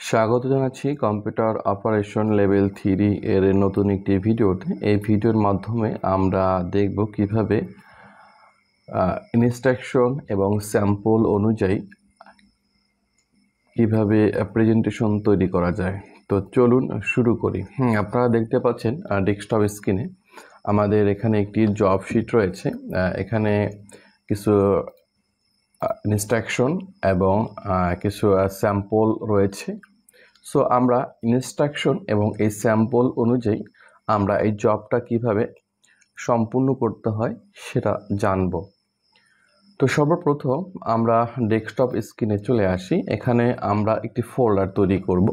স্বাগত জানাচ্ছি computer operation level 3 এর নতুন একটি ভিডিওতে। এই ভিডিওর মাধ্যমে আমরা দেখব কিভাবে ইনস্ট্রাকশন এবং স্যাম্পল অনুযায়ী কিভাবে প্রেজেন্টেশন তৈরি করা যায়। তো চলুন শুরু করি। আপনারা দেখতে পাচ্ছেন ডেস্কটপ স্ক্রিনে আমাদের এখানে একটি জব শিট রয়েছে। এখানে কিছু ইনস্ট্রাকশন এবং কিছু স্যাম্পল রয়েছে। সো আমরা ইনস্ট্রাকশন এবং এই স্যাম্পল অনুযায়ী আমরা এই জবটা কিভাবে সম্পূর্ণ করতে হয় সেটা জানব। তো সর্বপ্রথম আমরা ডেস্কটপ স্ক্রিনে চলে আসি। এখানে আমরা একটি ফোল্ডার তৈরি করব।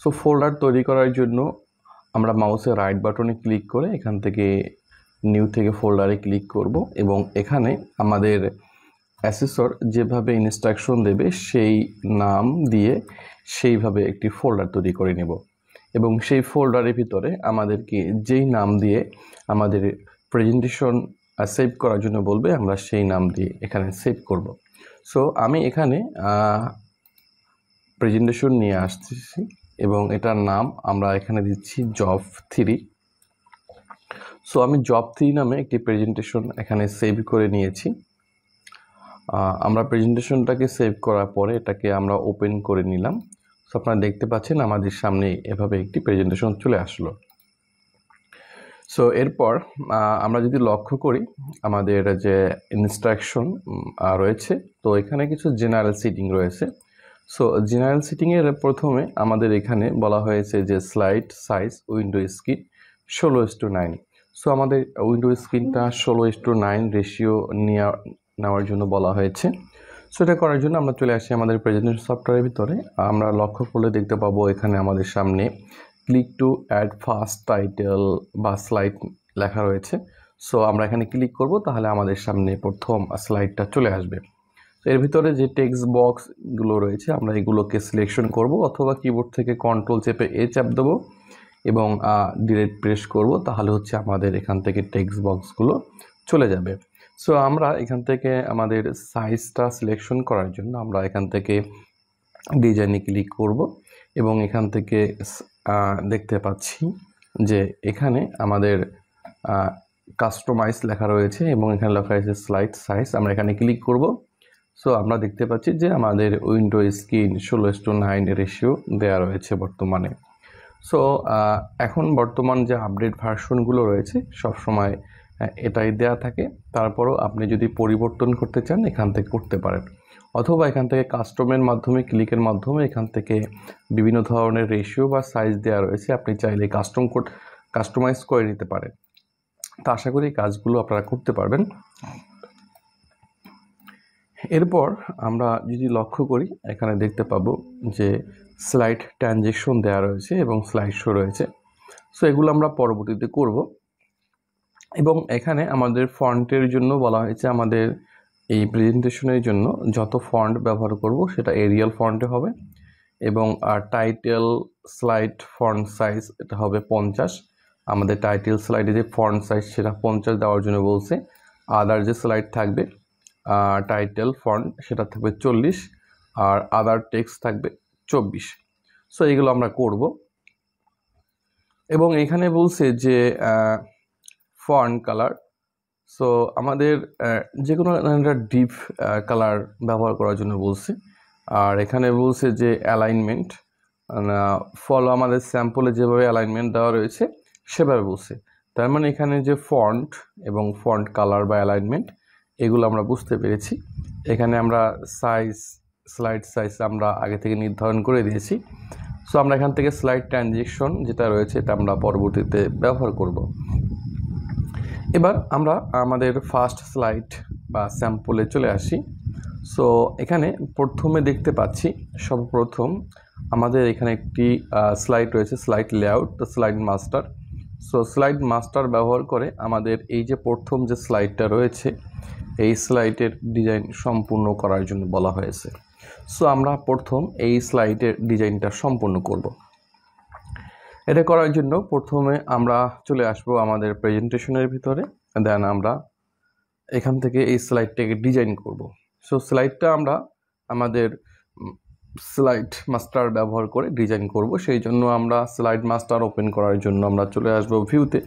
সো ফোল্ডার তৈরি করার জন্য আমরা মাউসের রাইট বাটনে ক্লিক করে এখান থেকে নিউ থেকে ফোল্ডারে ক্লিক করব এবং এখানে আমাদের অ্যাসেসর যেভাবে ইনস্ট্রাকশন দেবে সেই নাম দিয়ে সেইভাবে একটি ফোল্ডার তৈরি করে নেব এবং সেই ফোল্ডারের ভিতরে আমাদেরকে যেই নাম দিয়ে আমাদের প্রেজেন্টেশন সেভ করার জন্য বলবে আমরা সেই নাম দিয়ে এখানে সেভ করব। সো আমি এখানে প্রেজেন্টেশন নিয়ে আসতেছি এবং এটার নাম আমরা এখানে দিচ্ছি জব 3। সো আমি জব 3 নামে একটি প্রেজেন্টেশন এখানে সেভ করে নিয়েছি। আমরা প্রেজেন্টেশনটাকে সেভ করার পরে এটাকে আমরা ওপেন করে নিলাম। সো আপনারা দেখতে পাচ্ছেন আমাদের সামনে এভাবে একটি প্রেজেন্টেশন চলে আসলো। সো এরপর আমরা যদি লক্ষ্য করি আমাদের যে ইনস্ট্রাকশন রয়েছে, তো এখানে কিছু জেনারেল সিটিং রয়েছে। সো জেনারেল সিটিংয়ের প্রথমে আমাদের এখানে বলা হয়েছে যে slide size window screen 16:9। So আমাদের উইন্ডো স্ক্রিনটা 16:9 রেশিও নেওয়ার জন্য বলা হয়েছে। সো এটা করার জন্য আমরা চলে আসি আমাদের প্রেজেন্টেশন সফটওয়্যারের ভিতরে। আমরা লক্ষ্য করলে দেখতে পাবো এখানে আমাদের সামনে click to add first title বা স্লাইড লেখা রয়েছে। সো আমরা এখানে ক্লিক করব, তাহলে আমাদের সামনে প্রথম স্লাইডটা চলে আসবে। এর ভিতরে যে টেক্সট বক্সগুলো রয়েছে আমরা এগুলোকে সিলেকশন করব, অথবা কিবোর্ড থেকে কন্ট্রোল চেপে চাপ দেবো এবং ডিলিট প্রেস করব, তাহলে হচ্ছে আমাদের এখান থেকে টেক্সট বক্সগুলো চলে যাবে। সো আমরা এখান থেকে আমাদের সাইজটা সিলেকশন করার জন্য আমরা এখান থেকে ডিজাইনে ক্লিক করব এবং এখান থেকে দেখতে পাচ্ছি যে এখানে আমাদের কাস্টমাইজ লেখা রয়েছে এবং এখানে লেখা রয়েছে স্লাইড সাইজ। আমরা এখানে ক্লিক করব। সো আমরা দেখতে পাচ্ছি যে আমাদের উইন্ডো স্ক্রিন 16:9 রেশিও দেওয়া রয়েছে বর্তমানে। সো এখন বর্তমান যে আপডেট ভার্সনগুলো রয়েছে সবসময় এটাই দেয়া থাকে। তারপরও আপনি যদি পরিবর্তন করতে চান এখান থেকে করতে পারেন, অথবা এখান থেকে কাস্টমের মাধ্যমে ক্লিকের মাধ্যমে এখান থেকে বিভিন্ন ধরনের রেশিও বা সাইজ দেওয়া রয়েছে, আপনি চাইলে কাস্টমাইজ করে নিতে পারেন। তা আশা করি কাজগুলো আপনারা করতে পারবেন। এরপর আমরা যদি লক্ষ্য করি এখানে দেখতে পাবো যে স্লাইড ট্রানজেকশন দেওয়া রয়েছে এবং স্লাইড শো রয়েছে। সো এগুলো আমরা পরবর্তীতে করব। এবং এখানে আমাদের ফন্টের জন্য বলা হয়েছে আমাদের এই প্রেজেন্টেশনের জন্য যত ফন্ট ব্যবহার করব সেটা এরিয়াল ফন্টে হবে এবং টাইটেল স্লাইড ফন্ট সাইজ এটা হবে 50। আমাদের টাইটেল স্লাইডে যে ফন্ট সাইজ সেটা 50 দেওয়ার জন্য বলছে। আদার যে স্লাইড থাকবে টাইটেল ফন্ট সেটা থাকবে 40 আর আদার টেক্সট থাকবে 24। সো এইগুলো আমরা করব এবং এখানে বলছে যে ফন্ট কালার। সো আমাদের যে কোনো একটা ডিপ কালার ব্যবহার করার জন্য বলছে। আর এখানে বলছে যে অ্যালাইনমেন্ট ফলো আমাদের স্যাম্পলে যেভাবে অ্যালাইনমেন্ট দেওয়া রয়েছে সেভাবে বলছে। তার মানে এখানে যে ফন্ট এবং ফন্ট কালার বা অ্যালাইনমেন্ট এগুলো আমরা বুঝতে পেরেছি। এখানে আমরা স্লাইড সাইজ আমরা আগে থেকে নির্ধারণ করে দিয়েছি। সো আমরা এখান থেকে স্লাইড ট্রানজেকশন যেটা রয়েছে এটা আমরা পরবর্তীতে ব্যবহার করব। এবার আমরা আমাদের ফার্স্ট স্লাইড বা স্যাম্পলে চলে আসি। সো এখানে প্রথমে দেখতে পাচ্ছি সর্বপ্রথম আমাদের এখানে একটি স্লাইড রয়েছে, slide layout, slide master. So slide master ব্যবহার করে আমাদের এই যে প্রথম যে স্লাইডটা রয়েছে এই স্লাইডের ডিজাইন সম্পূর্ণ করার জন্য বলা হয়েছে। সো আমরা প্রথম এই স্লাইডের ডিজাইনটা সম্পূর্ণ করব। এটা করার জন্য প্রথমে আমরা চলে আসব আমাদের প্রেজেন্টেশনের ভিতরে, দেন আমরা এখান থেকে এই স্লাইডটাকে ডিজাইন করব। সো স্লাইডটা আমরা আমাদের স্লাইড মাস্টার ব্যবহার করে ডিজাইন করব। সেই জন্য আমরা স্লাইড মাস্টার ওপেন করার জন্য আমরা চলে আসব ভিউতে,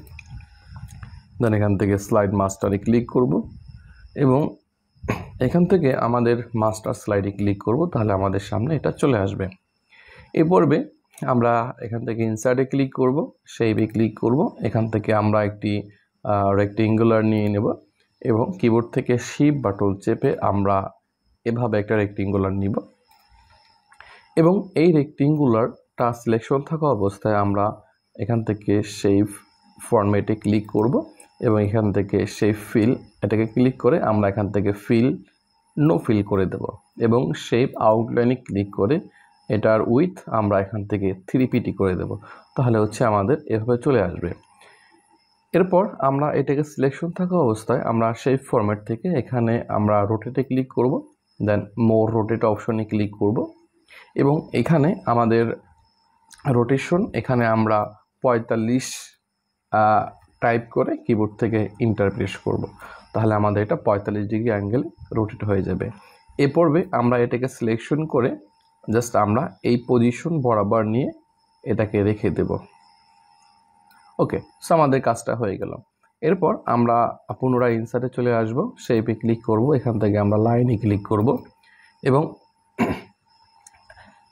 দেন এখান থেকে স্লাইড মাস্টারে ক্লিক করব এবং এখান থেকে আমাদের মাস্টার স্লাইডে ক্লিক করব, তাহলে আমাদের সামনে এটা চলে আসবে। এই পর্বে আমরা এখান থেকে ইনসার্টে ক্লিক করব, শেপে ক্লিক করব, এখান থেকে আমরা একটি রেক্টেঙ্গুলার নিয়ে নেব এবং কিবোর্ড থেকে শিফট বাটন চেপে আমরা এভাবে একটা রেক্টেঙ্গুলার নিব এবং এই রেক্টেঙ্গুলারটা সিলেকশন থাকা অবস্থায় আমরা এখান থেকে শেপ ফরম্যাটে ক্লিক করব এবং এখান থেকে শেপ ফিল এটাকে ক্লিক করে আমরা এখান থেকে ফিল নো ফিল করে দেব এবং শেপ আউটলাইনে ক্লিক করে এটার উইথ আমরা এখান থেকে 3pt করে দেব, তাহলে হচ্ছে আমাদের এভাবে চলে আসবে। এরপর আমরা এটাকে সিলেকশন থাকা অবস্থায় আমরা শেপ ফরম্যাট থেকে এখানে আমরা রোটেটে ক্লিক করব, দেন মোর রোটেট অপশনে ক্লিক করব এবং এখানে আমাদের রোটেশন এখানে আমরা 45 টাইপ করে কিবোর্ড থেকে ইন্টার প্রেস করব, তাহলে আমাদের এটা 45 ডিগ্রি অ্যাঙ্গেলে রোটেট হয়ে যাবে। এ পর্বে আমরা এটাকে সিলেকশন করে জাস্ট আমরা এই পজিশন বরাবর নিয়ে এটাকে রেখে দেব। ওকে, সো আমাদের কাজটা হয়ে গেল। এরপর আমরা পুনরায় ইনসার্টে চলে আসব, শেপে ক্লিক করব, এখান থেকে আমরা লাইনে ক্লিক করব এবং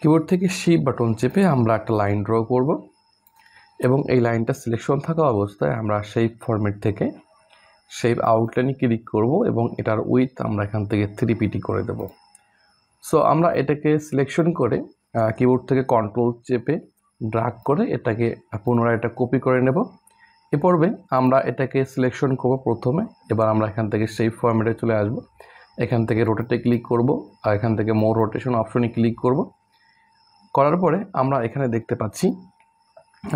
কিবোর্ড থেকে শিফট বাটন চেপে আমরা একটা লাইন ড্র করব এবং এই লাইনটা সিলেকশন থাকা অবস্থায় আমরা শেপ ফরম্যাট থেকে শেপ আউটলাইনে ক্লিক করব এবং এটার উইথ আমরা এখান থেকে 3pt করে দেব। সো আমরা এটাকে সিলেকশন করে কিবোর্ড থেকে কন্ট্রোল চেপে ড্র্যাগ করে এটাকে পুনরায় এটা কপি করে নেব। এ পর্বে আমরা এটাকে সিলেকশন করব প্রথমে, এবার আমরা এখান থেকে শেপ ফরম্যাটে চলে আসব, এখান থেকে রোটেটে ক্লিক করব আর এখান থেকে মোর রোটেশন অপশনে ক্লিক করব। করার পরে আমরা এখানে দেখতে পাচ্ছি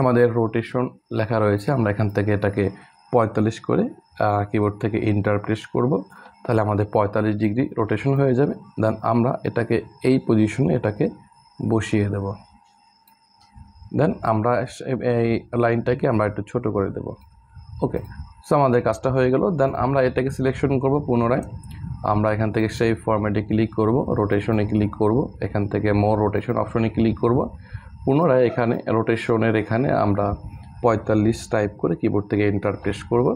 আমাদের রোটেশন লেখা রয়েছে, আমরা এখান থেকে এটাকে 45 করে কিবোর্ড থেকে ইন্টার প্রেস করব, তাহলে আমাদের 45 ডিগ্রি রোটেশন হয়ে যাবে। দেন আমরা এটাকে এই পজিশনে এটাকে বসিয়ে দেব, দেন আমরা এই লাইনটাকে আমরা একটু ছোট করে দেব। ওকে, সো আমাদের কাজটা হয়ে গেল। দেন আমরা এটাকে সিলেকশন করব পুনরায়, আমরা এখান থেকে শেপ ফরম্যাটে ক্লিক করব, রোটেশনে ক্লিক করব, এখান থেকে মোর রোটেশন অপশনে ক্লিক করব, পুনরায় এখানে রোটেশনের এখানে আমরা 45 টাইপ করে কিবোর্ড থেকে এন্টার প্রেস করব।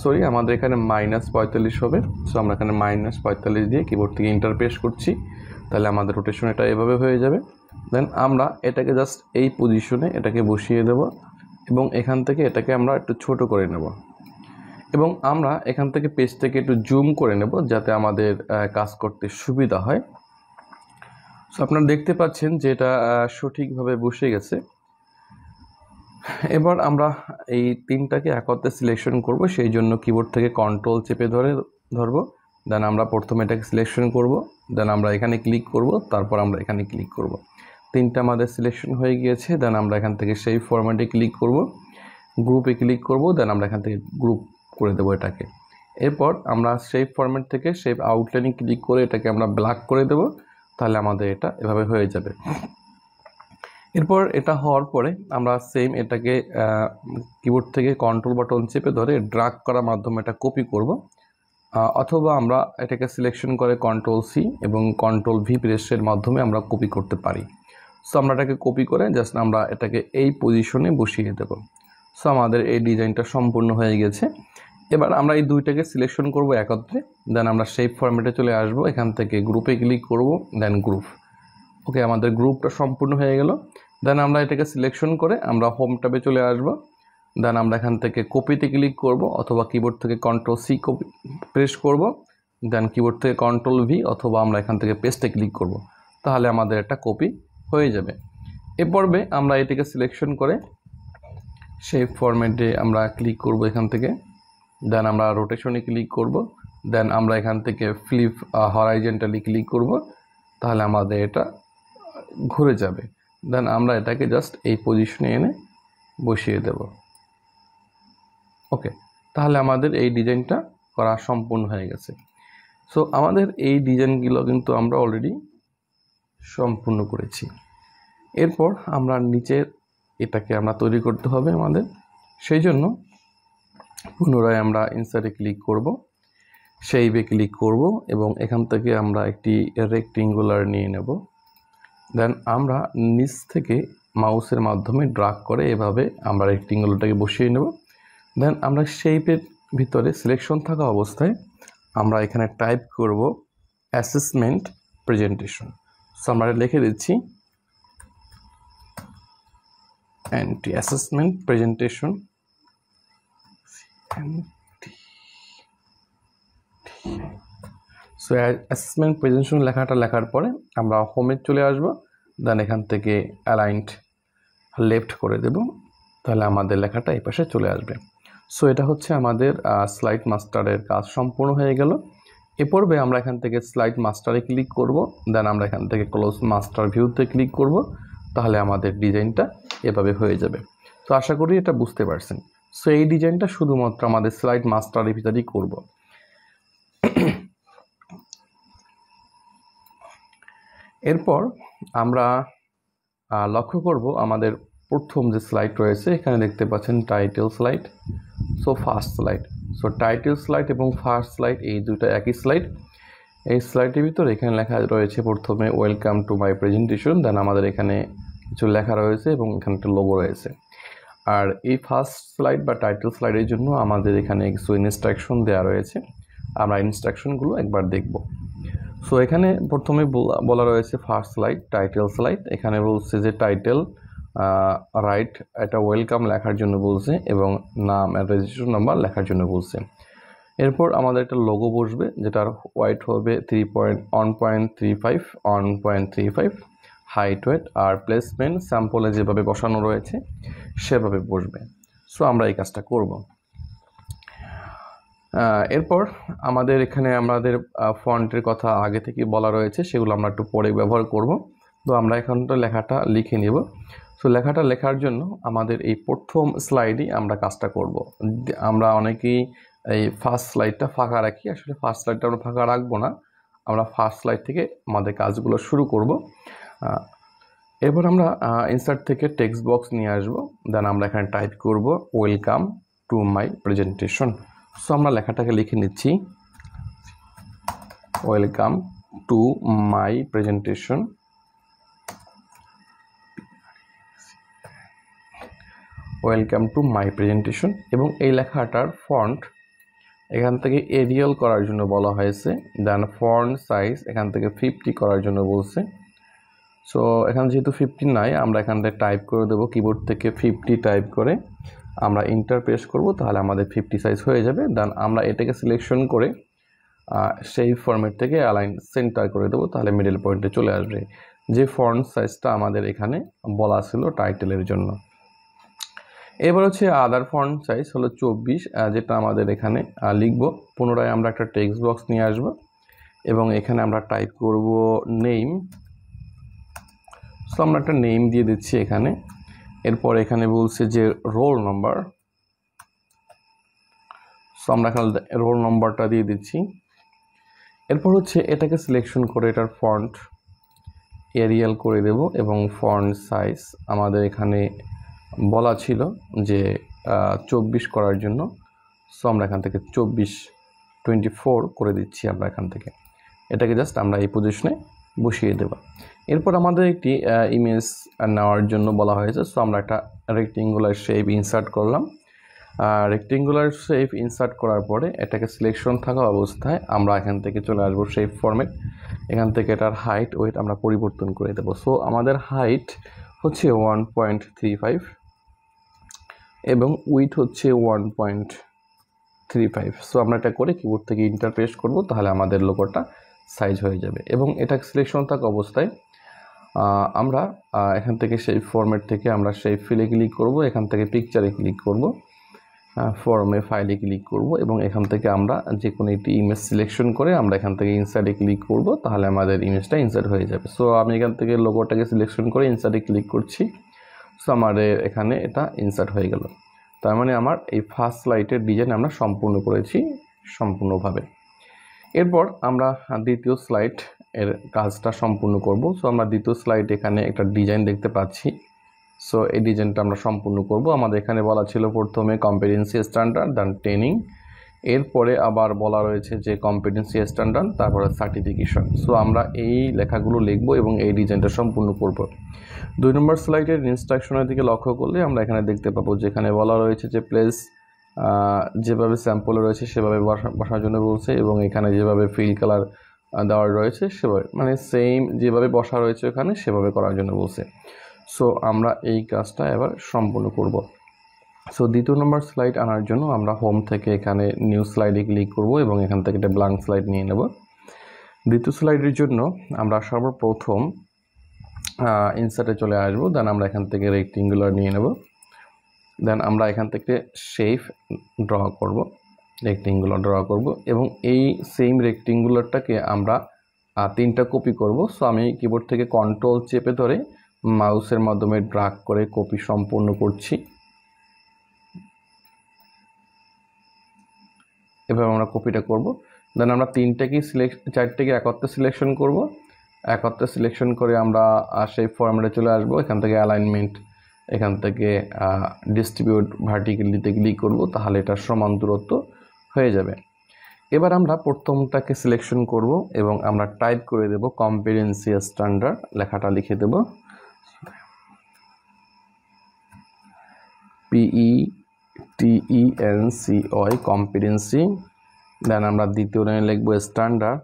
সরি, আমাদের এখানে -45 হবে, সো আমরা এখানে -45 দিয়ে কিবোর্ড থেকে এন্টার প্রেস করছি, তাহলে আমাদের রোটেশন এটা এভাবে হয়ে যাবে। দেন আমরা এটাকে জাস্ট এই পজিশনে এটাকে বসিয়ে দেব এবং এখান থেকে এটাকে আমরা একটু ছোট করে নেব এবং আমরা এখান থেকে পেজ থেকে একটু জুম করে নেব যাতে আমাদের কাজ করতে সুবিধা হয়। সো আপনারা দেখতে পাচ্ছেন যে এটা সঠিকভাবে বসে গেছে। এবার আমরা এই তিনটাকে একত্রে সিলেকশন করব, সেই জন্য কিবোর্ড থেকে কন্ট্রোল চেপে ধরব, দেন আমরা প্রথমে এটাকে সিলেকশন করব, দেন আমরা এখানে ক্লিক করব, তারপর আমরা এখানে ক্লিক করব। তিনটা আমাদের সিলেকশন হয়ে গিয়েছে। দেন আমরা এখান থেকে সেই ফরম্যাটে ক্লিক করব, গ্রুপে ক্লিক করব, দেন আমরা এখান থেকে গ্রুপ করে দেবো এটাকে। এরপর আমরা শেপ ফরম্যাট থেকে শেপ আউটলাইনে ক্লিক করে এটাকে আমরা ব্ল্যাক করে দেব, তাহলে আমাদের এটা এভাবে হয়ে যাবে। এরপর এটা হওয়ার পরে আমরা সেম এটাকে কিবোর্ড থেকে কন্ট্রোল বাটন চেপে ধরে ড্র্যাগ করার মাধ্যমে এটা কপি করব, অথবা আমরা এটাকে সিলেকশন করে Ctrl+C এবং Ctrl+V প্রেসের মাধ্যমে আমরা কপি করতে পারি। সো আমরা এটাকে কপি করে জাস্ট আমরা এটাকে এই পজিশনে বসিয়ে দেব। সো আমাদের এই ডিজাইনটা সম্পূর্ণ হয়ে গেছে। এবার আমরা এই দুইটাকে সিলেকশন করব একত্রে, দেন আমরা শেপ ফরম্যাটে চলে আসব, এখান থেকে গ্রুপে ক্লিক করব, দেন গ্রুপ। ওকে, আমাদের গ্রুপটা সম্পূর্ণ হয়ে গেল। দেন আমরা এটাকে সিলেকশন করে আমরা হোম ট্যাবে চলে আসব, দেন আমরা এখান থেকে কপিতে ক্লিক করব অথবা কিবোর্ড থেকে Ctrl+C কপি প্রেস করব, দেন কিবোর্ড থেকে Ctrl+V অথবা আমরা এখান থেকে পেস্টে ক্লিক করব, তাহলে আমাদের একটা কপি হয়ে যাবে। এ পর্বে আমরা এটাকে সিলেকশন করে শেপ ফরম্যাটে আমরা ক্লিক করব এখান থেকে, দেন আমরা রোটেশনে ক্লিক করব, দেন আমরা এখান থেকে ফ্লিপ হরাইজন্টালি ক্লিক করব, তাহলে আমাদের এটা ঘুরে যাবে। দেন আমরা এটাকে জাস্ট এই পজিশনে এনে বসিয়ে দেব। ওকে, তাহলে আমাদের এই ডিজাইনটা করা সম্পূর্ণ হয়ে গেছে। সো আমাদের এই ডিজাইনগুলো কিন্তু আমরা অলরেডি সম্পূর্ণ করেছি। এরপর আমরা নিচের এটাকে আমরা তৈরি করতে হবে আমাদের, সেই জন্য পুনরায় আমরা ইনসার্টে ক্লিক করব, শেপে ক্লিক করব এবং এখান থেকে আমরা একটি রেক্টেঙ্গুলার নিয়ে নেব। দেন আমরা নিচ থেকে মাউসের মাধ্যমে ড্র্যাগ করে এভাবে আমরা রেক্টেঙ্গুলারটাকে বসিয়ে নেব। দেন আমরা শেপের ভিতরে সিলেকশন থাকা অবস্থায় আমরা এখানে টাইপ করব অ্যাসেসমেন্ট প্রেজেন্টেশন। সো আমরা লিখে দিচ্ছি assessment presentation. So assessment presentation লেখার পরে আমরা হোমে চলে আসব। দেন এখান থেকে অ্যালাইন্ড লেফট করে দেব, তাহলে আমাদের লেখাটা এই পাশে চলে আসবে। সো এটা হচ্ছে আমাদের স্লাইড মাস্টারের কাজ সম্পূর্ণ হয়ে গেল। এ পর্বে আমরা এখান থেকে স্লাইড মাস্টারে ক্লিক করব। দেন আমরা এখান থেকে ক্লোজ মাস্টার ভিউতে ক্লিক করব, তাহলে আমাদের ডিজাইনটা এভাবে হয়ে যাবে। তো আশা করি এটা বুঝতে পারছেন। সো এই ডিজাইনটা শুধুমাত্র আমাদের স্লাইড মাস্টারের ভিতরেই করব। এরপর আমরা লক্ষ্য করব আমাদের প্রথম যে স্লাইড রয়েছে, এখানে দেখতে পাচ্ছেন title slide, so first slide. So title slide এবং ফার্স্ট স্লাইড এই দুটো একই স্লাইড। এই স্লাইডের ভিতরে এখানে লেখা রয়েছে প্রথমে ওয়েলকাম টু মাই প্রেজেন্টেশন। দেন আমাদের এখানে কিছু লেখা রয়েছে এবং এখানে একটা লোগো রয়েছে। আর এই ফার্স্ট স্লাইড বা টাইটেল স্লাইডের জন্য আমাদের এখানে কিছু ইনস্ট্রাকশন দেওয়া রয়েছে, আমরা ইনস্ট্রাকশনগুলো একবার দেখব। সো এখানে প্রথমে বলা রয়েছে ফার্স্ট স্লাইড টাইটেল স্লাইড। এখানে বলছে যে টাইটেল রাইট, এটা ওয়েলকাম লেখার জন্য বলছে এবং নাম রেজিস্ট্রেশন নাম্বার লেখার জন্য বলছে। এরপর আমাদের একটা লোগো বসবে, যেটার ওয়াইট হবে 1.35 হাইট ওয়েট, আর প্লেসমেন্ট স্যাম্পলে যেভাবে বসানো রয়েছে সেভাবে বসবে। সো আমরা এই কাজটা করব। এরপর আমাদের এখানে আমাদের ফন্টের কথা আগে থেকে বলা রয়েছে, সেগুলো আমরা একটু পরে ব্যবহার করব। তো আমরা এখানটা লেখাটা লিখে নেব। সো লেখাটা লেখার জন্য আমাদের এই প্রথম স্লাইডেই আমরা কাজটা করব। আমরা অনেকেই এই ফার্স্ট স্লাইডটা ফাঁকা রাখি, আসলে ফার্স্ট স্লাইডটা আমরা ফাঁকা রাখবো না, আমরা ফার্স্ট স্লাইড থেকে আমাদের কাজগুলো শুরু করব। এরপর আমরা ইনসার্ট থেকে টেক্সট বক্স নিয়ে আসব। দেন আমরা এখানে টাইপ করব welcome to my presentation. So আমরা লেখাটাকে লিখে নিচ্ছি welcome to my presentation. Welcome to my presentation. এবং এই লেখাটার ফন্ট এখান থেকে এরিয়াল করার জন্য বলা হয়েছে। দেন ফন্ট সাইজ এখান থেকে 50 করার জন্য বলছে। সো এখানে যেহেতু 50 নাই, আমরা এখান থেকে টাইপ করে দেবো কিবোর্ড থেকে 50 টাইপ করে আমরা ইন্টার প্রেস করব, তাহলে আমাদের 50 সাইজ হয়ে যাবে। দেন আমরা এটাকে সিলেকশন করে সেই ফরম্যাট থেকে অ্যালাইন সেন্টার করে দেবো, তাহলে মিডল পয়েন্টে চলে আসবে। যে ফন্ট সাইজটা আমাদের এখানে বলা ছিল টাইটেলের জন্য। এবার হচ্ছে আদার ফন্ট সাইজ হলো 24, যেটা আমাদের এখানে লিখব। পুনরায় আমরা একটা টেক্সট বক্স নিয়ে আসব এবং এখানে আমরা টাইপ করব নেম। সো আমরা একটা নেম দিয়ে দিচ্ছি এখানে। এরপর এখানে বলছে যে রোল নাম্বার, সো আমরা এখানে রোল নাম্বারটা দিয়ে দিচ্ছি। এরপর হচ্ছে এটাকে সিলেকশন করে এটার ফন্ট এরিয়াল করে দেব এবং ফন্ট সাইজ আমাদের এখানে বলা ছিল যে 24 করার জন্য। সো আমরা এখান থেকে 24 করে দিচ্ছি। আমরা এখান থেকে এটাকে জাস্ট আমরা এই পজিশনে বসিয়ে দেব। এরপর আমাদের একটি ইমেজ নেওয়ার জন্য বলা হয়েছে। সো আমরা একটা রেক্টেঙ্গুলার শেপ ইনসার্ট করলাম। রেক্টেঙ্গুলার শেপ ইনসার্ট করার পরে এটাকে সিলেকশন থাকা অবস্থায় আমরা এখান থেকে চলে আসবো শেপ ফরম্যাট। এখান থেকে এটার হাইট ওয়েট আমরা পরিবর্তন করে দেবো। সো আমাদের হাইট হচ্ছে 1.35 এবং উইথ হচ্ছে 1.35। সো আমরা এটা করে কিবোর্ড থেকে ইন্টার প্রেস করব, তাহলে আমাদের লোগোটা সাইজ হয়ে যাবে। এবং এটা সিলেকশন থাকা অবস্থায় আমরা এখান থেকে সেই ফরম্যাট থেকে আমরা সেই ফিলে ক্লিক করব, এখান থেকে পিকচারে ক্লিক করব, ফর্মে ফাইলে ক্লিক করব এবং এখান থেকে আমরা যে কোনো একটি ইমেজ সিলেকশন করে আমরা এখান থেকে ইনসার্টে ক্লিক করব, তাহলে আমাদের ইমেজটা ইনসার্ট হয়ে যাবে। সো আমি এখান থেকে লোগোটাকে সিলেকশন করে ইনসার্টে ক্লিক করছি। সো আমাদের এখানে এটা ইনসার্ট হয়ে গেল। তার মানে আমার এই ফার্স্ট স্লাইডের ডিজাইন আমরা সম্পূর্ণ করেছি সম্পূর্ণভাবে। এরপর আমরা দ্বিতীয় স্লাইড এর কাজটা সম্পূর্ণ করব। সো আমরা দ্বিতীয় স্লাইড এখানে একটা ডিজাইন দেখতে পাচ্ছি। সো এই ডিজাইনটা আমরা সম্পূর্ণ করব। আমাদের এখানে বলা ছিল প্রথমে কম্পিটেন্সি স্ট্যান্ডার্ড, দেন ট্রেনিং, এরপরে আবার বলা রয়েছে যে কম্পিটেন্সি স্ট্যান্ডার্ড, তারপরে সার্টিফিকেশন। সো আমরা এই লেখাগুলো লিখব এবং এই ডিজাইনটা সম্পূর্ণ করব। 2 নম্বর স্লাইডের ইনস্ট্রাকশনের দিকে লক্ষ্য করলে আমরা এখানে দেখতে পাবো যেখানে বলা রয়েছে যে প্লেস যেভাবে স্যাম্পলে রয়েছে সেভাবে বসার জন্য বলছে, এবং এখানে যেভাবে ফিল কালার দেওয়া রয়েছে সেভাবে, মানে সেম যেভাবে বসা রয়েছে ওখানে সেভাবে করার জন্য বলছে। সো আমরা এই কাজটা এবার সম্পূর্ণ করব। সো 2 নম্বর স্লাইড আনার জন্য আমরা হোম থেকে এখানে নিউ স্লাইডে ক্লিক করব এবং এখান থেকে একটা ব্ল্যাঙ্ক স্লাইড নিয়ে নেব। 2 স্লাইডের জন্য আমরা সর্বপ্রথম ইনসার্টে চলে আসবো, দেন আমরা এখান থেকে রেক্টেঙ্গুলার নিয়ে নেব, দেন আমরা এখান থেকে শেপ ড্র করব, রেক্টেঙ্গুলার ড্র করব, এবং এই সেম রেক্টেঙ্গুলারটাকে আমরা 3টা কপি করব। সো আমি কিবোর্ড থেকে কন্ট্রোল চেপে ধরে মাউসের মাধ্যমে ড্র্যাগ করে কপি সম্পূর্ণ করছি। এভাবে আমরা কপিটা করব, দেন আমরা 4টাকে একত্রে সিলেকশন করব। একত্রে সিলেকশন করে আমরা সেই ফরম্যাটে চলে আসব, এখান থেকে অ্যালাইনমেন্ট, এখান থেকে ডিস্ট্রিবিউট ভার্টিক্যালিতে ক্লিক করব, তাহলে এটা সমান দূরত্ব হয়ে যাবে। এবার আমরা প্রথমটাকে সিলেকশন করব এবং আমরা টাইপ করে দেব কম্পিটেন্সি স্ট্যান্ডার্ড, লেখাটা লিখে দেব PETENCY কম্পিটেন্সি, দেন আমরা দ্বিতীয় লাইনে লিখব স্ট্যান্ডার্ড,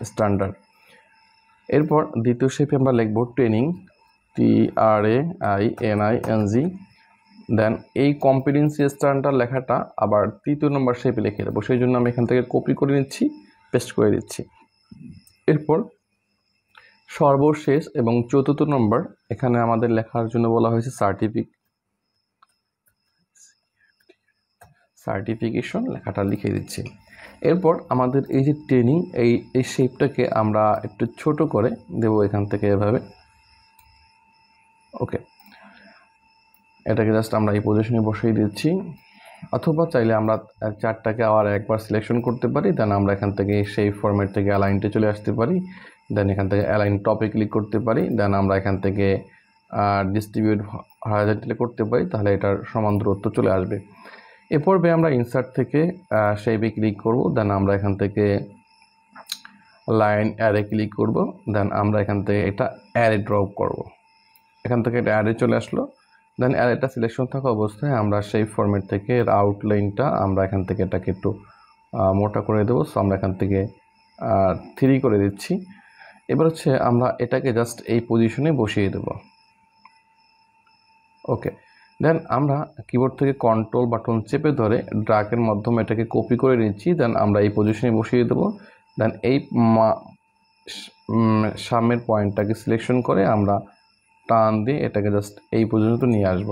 স্ট্যান্ডার্ড। এরপর দ্বিতীয় শেপে আমরা লিখব ট্রেনিং, TRAINING, দেন এই কম্পিটেন্সি স্ট্যান্ডার্ড লেখাটা আবার 3 নম্বর শেপে লিখে দেবো। সেই জন্য আমি এখান থেকে কপি করে নিচ্ছি, পেস্ট করে দিচ্ছি। এরপর সর্বশেষ এবং 4র্থ নম্বর এখানে আমাদের লেখার জন্য বলা হয়েছে সার্টিফিকেশন, লেখাটা লিখে দিচ্ছি। এরপর আমাদের এই যে ট্রেনিং, এই শেপটাকে আমরা একটু ছোট করে দেব এখান থেকে এভাবে। ওকে, এটাকে জাস্ট আমরা এই পজিশনে বসিয়ে দিচ্ছি, অথবা চাইলে আমরা 4টাকে আবার একবার সিলেকশন করতে পারি, দেন আমরা এখান থেকে সেই ফরম্যাট থেকে অ্যালাইনটে চলে আসতে পারি, দেন এখান থেকে অ্যালাইন টপে ক্লিক করতে পারি, দেন আমরা এখান থেকে ডিস্ট্রিবিউট হরাইজন্টালি করতে পারি, তাহলে এটার সমান দূরত্ব চলে আসবে। এ পর্বে আমরা ইনসার্ট থেকে শেপে ক্লিক করব, দেন আমরা এখান থেকে লাইন অ্যারে ক্লিক করব, দেন আমরা এখান থেকে এটা অ্যারে ড্রপ করব। এখান থেকে এটা অ্যারে চলে আসলো, দেন অ্যারেটা সিলেকশন থাকা অবস্থায় আমরা সেই ফরম্যাট থেকে আউটলাইনটা আমরা এখান থেকে এটাকে একটু মোটা করে দেবো। সো আমরা এখান থেকে 3 করে দিচ্ছি। এবার হচ্ছে আমরা এটাকে জাস্ট এই পজিশনে বসিয়ে দেব। ওকে, দেন আমরা কিবোর্ড থেকে কন্ট্রোল বাটন চেপে ধরে ড্র্যাগের মাধ্যমে এটাকে কপি করে নিচ্ছি, দেন আমরা এই পজিশনে বসিয়ে দেবো। দেন এই সামনের পয়েন্টটাকে সিলেকশন করে আমরা টান দিয়ে এটাকে জাস্ট এই পর্যন্ত নিয়ে আসব।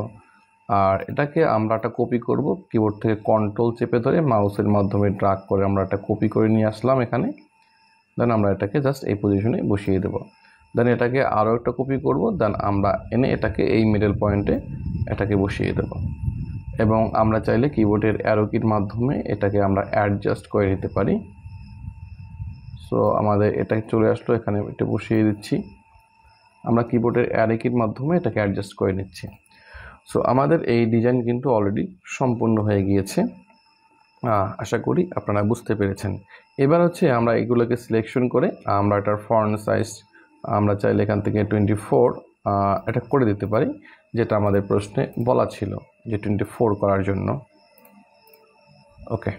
আর এটাকে আমরা একটা কপি করব, কিবোর্ড থেকে কন্ট্রোল চেপে ধরে মাউসের মাধ্যমে ড্র্যাগ করে আমরা একটা কপি করে নিয়ে আসলাম এখানে, দেন আমরা এটাকে জাস্ট এই পজিশনে বসিয়ে দেব। দেন এটাকে আরও একটা কপি করব, দেন আমরা এনে এটাকে এই মিডল পয়েন্টে এটাকে বসিয়ে দেব, এবং আমরা চাইলে কিবোর্ডের অ্যারো কির মাধ্যমে এটাকে আমরা অ্যাডজাস্ট করে নিতে পারি। সো আমাদের এটা চলে আসলো, এখানে এটা বসিয়ে দিচ্ছি, আমরা কিবোর্ডের অ্যারো কির মাধ্যমে এটাকে অ্যাডজাস্ট করে নিচ্ছি। সো আমাদের এই ডিজাইন কিন্তু অলরেডি সম্পূর্ণ হয়ে গিয়েছে, আশা করি আপনারা বুঝতে পেরেছেন। এবার হচ্ছে আমরা এগুলোকে সিলেকশন করে আমরা এটার ফন্ট সাইজ আমরা চাইলে এখান থেকে 24 এটা করে দিতে পারি, যেটা আমাদের প্রশ্নে বলা ছিল যে 24 করার জন্য। ওকে,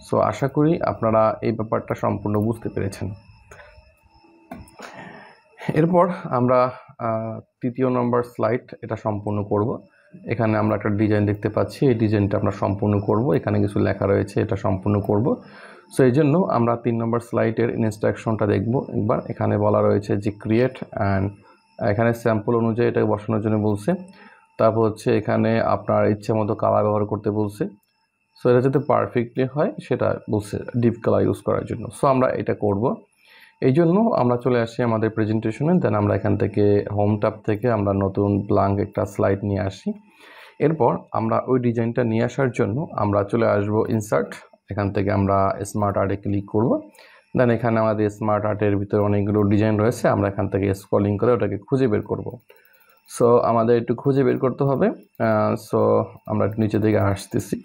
সো আশা করি আপনারা এই ব্যাপারটা সম্পূর্ণ বুঝতে পেরেছেন। এরপর আমরা 3য় নম্বর স্লাইড এটা সম্পূর্ণ করব। এখানে আমরা একটা ডিজাইন দেখতে পাচ্ছি, এই ডিজাইনটা আমরা সম্পূর্ণ করব, এখানে কিছু লেখা রয়েছে, এটা সম্পূর্ণ করব। সো এই জন্য আমরা 3 নম্বর স্লাইডের ইনস্ট্রাকশনটা দেখব একবার। এখানে বলা রয়েছে যে ক্রিয়েট অ্যান্ড, এখানে স্যাম্পল অনুযায়ী এটাকে বসানোর জন্য বলছে। তারপর হচ্ছে এখানে আপনার ইচ্ছে মতো কালার ব্যবহার করতে বলছে। সো এটা যাতে পারফেক্টলি হয় সেটা বলছে ডিপ কালার ইউজ করার জন্য। সো আমরা এটা করব, এই জন্য আমরা চলে আসি আমাদের প্রেজেন্টেশনে, দেন আমরা এখান থেকে হোম ট্যাব থেকে আমরা নতুন ব্ল্যাঙ্ক একটা স্লাইড নিয়ে আসি। এরপর আমরা ওই ডিজাইনটা নিয়ে আসার জন্য আমরা চলে আসব ইনসার্ট, এখান থেকে আমরা স্মার্ট আর্টে ক্লিক করব। দেন এখানে আমাদের স্মার্ট আর্টের ভিতরে অনেকগুলো ডিজাইন রয়েছে, আমরা এখান থেকে স্ক্রলিং করে ওটাকে খুঁজে বের করব। সো আমাদের একটু খুঁজে বের করতে হবে। সো আমরা একটু নিচে দিকে আসতেছি।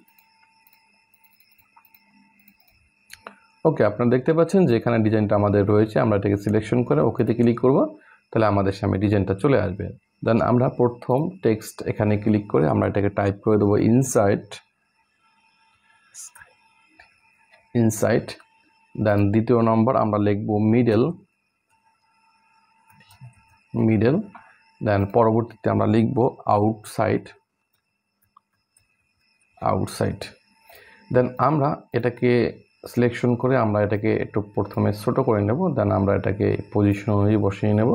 ওকে, আপনারা দেখতে পাচ্ছেন যে এখানে ডিজাইনটা আমাদের রয়েছে। আমরা এটাকে সিলেকশন করে ওকেতে ক্লিক করব, তাহলে আমাদের সামনে ডিজাইনটা চলে আসবে। দেন আমরা প্রথম টেক্সট এখানে ক্লিক করে আমরা এটাকে টাইপ করে দেবো ইনসাইড। দেন দ্বিতীয় নম্বর আমরা লিখব মিডল। দেন পরবর্তীতে আমরা লিখব আউটসাইড। দেন আমরা এটাকে সিলেকশন করে আমরা এটাকে একটু প্রথমে ছোট করে নেব। দেন আমরা এটাকে পজিশন অনুযায়ী বসিয়ে নেব।